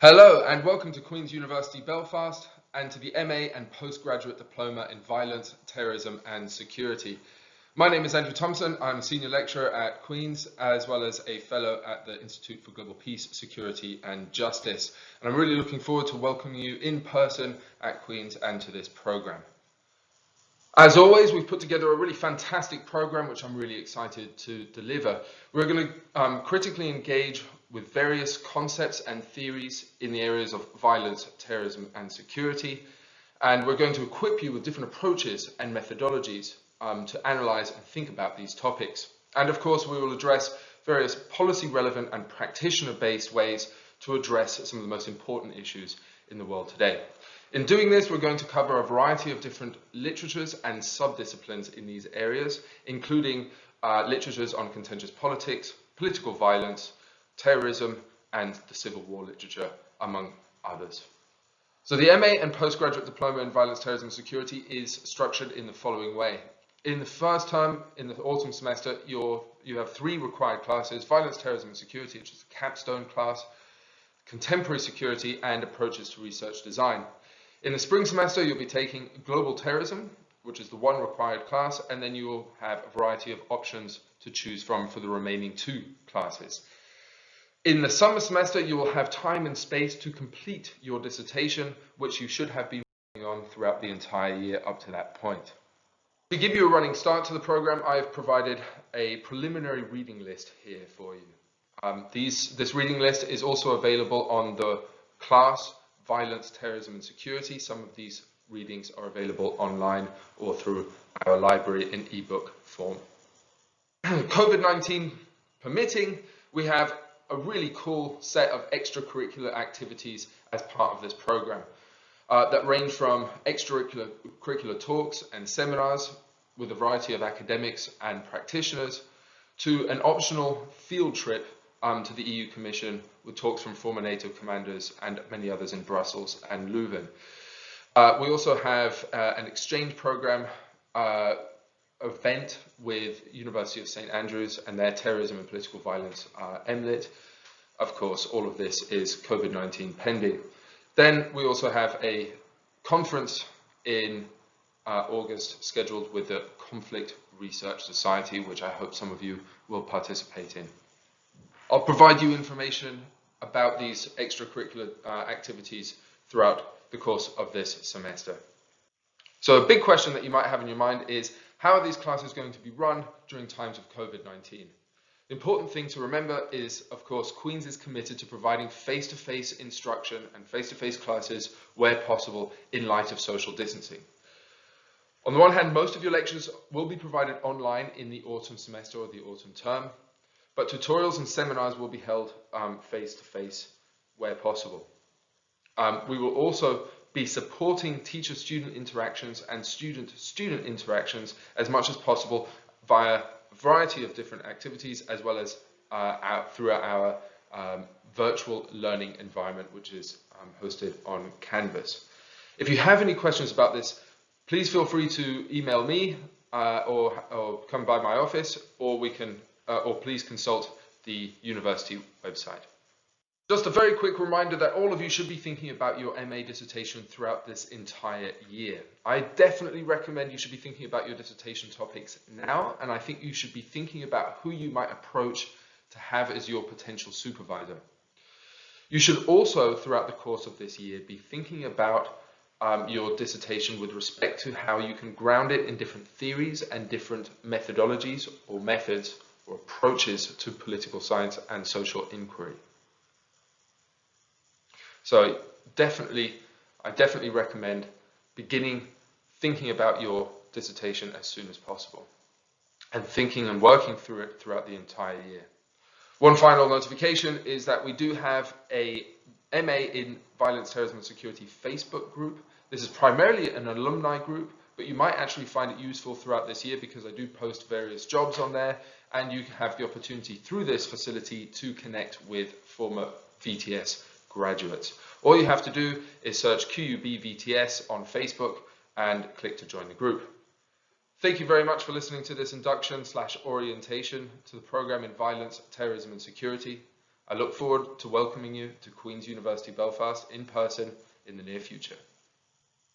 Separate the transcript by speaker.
Speaker 1: Hello and welcome to Queen's University Belfast and to the MA and Postgraduate Diploma in Violence, Terrorism and Security. My name is Andrew Thomson. I'm a Senior Lecturer at Queen's as well as a Fellow at the Institute for Global Peace, Security and Justice. And I'm really looking forward to welcoming you in person at Queen's and to this programme. As always, we've put together a really fantastic programme which I'm really excited to deliver. We're going to critically engage with various concepts and theories in the areas of violence, terrorism and security, and we're going to equip you with different approaches and methodologies to analyse and think about these topics. And of course we will address various policy relevant and practitioner based ways to address some of the most important issues in the world today. In doing this, we're going to cover a variety of different literatures and sub-disciplines in these areas, including literatures on contentious politics, political violence, terrorism, and the Civil War literature, among others. So the MA and Postgraduate Diploma in Violence, Terrorism and Security is structured in the following way. In the first term, in the autumn semester, you have 3 required classes: Violence, Terrorism and Security, which is a capstone class, Contemporary Security, and Approaches to Research Design. In the spring semester, you'll be taking Global Terrorism, which is the 1 required class, and then you will have a variety of options to choose from for the remaining 2 classes. In the summer semester, you will have time and space to complete your dissertation, which you should have been working on throughout the entire year up to that point. To give you a running start to the program, I have provided a preliminary reading list here for you. This reading list is also available on the class Violence, Terrorism and Security. Some of these readings are available online or through our library in ebook form. COVID-19 permitting, we have a really cool set of extracurricular activities as part of this program that range from extracurricular talks and seminars with a variety of academics and practitioners to an optional field trip to the EU Commission with talks from former NATO commanders and many others in Brussels and Leuven. We also have an exchange program event with University of St Andrews and their Terrorism and Political Violence MLit. Of course, all of this is COVID-19 pending. Then we also have a conference in August scheduled with the Conflict Research Society, which I hope some of you will participate in. I'll provide you information about these extracurricular activities throughout the course of this semester. So a big question that you might have in your mind is, how are these classes going to be run during times of COVID-19? The important thing to remember is, of course, Queen's is committed to providing face-to-face instruction and face-to-face classes where possible in light of social distancing. On the one hand, most of your lectures will be provided online in the autumn semester or the autumn term, but tutorials and seminars will be held face-to-face where possible. We will also be supporting teacher-student interactions and student-student interactions as much as possible via a variety of different activities, as well as throughout our virtual learning environment, which is hosted on Canvas. If you have any questions about this, please feel free to email me or come by my office, or please consult the university website. Just a very quick reminder that all of you should be thinking about your MA dissertation throughout this entire year. I definitely recommend you should be thinking about your dissertation topics now, and I think you should be thinking about who you might approach to have as your potential supervisor. You should also, throughout the course of this year, be thinking about your dissertation with respect to how you can ground it in different theories and different methodologies or methods or approaches to political science and social inquiry. So I definitely recommend beginning thinking about your dissertation as soon as possible and thinking and working through it throughout the entire year. One final notification is that we do have a MA in Violence, Terrorism and Security Facebook group. This is primarily an alumni group, but you might actually find it useful throughout this year because I do post various jobs on there, and you have the opportunity through this facility to connect with former VTS graduates. All you have to do is search QUB VTS on Facebook and click to join the group. Thank you very much for listening to this induction/orientation to the program in Violence, Terrorism and Security. I look forward to welcoming you to Queen's University Belfast in person in the near future.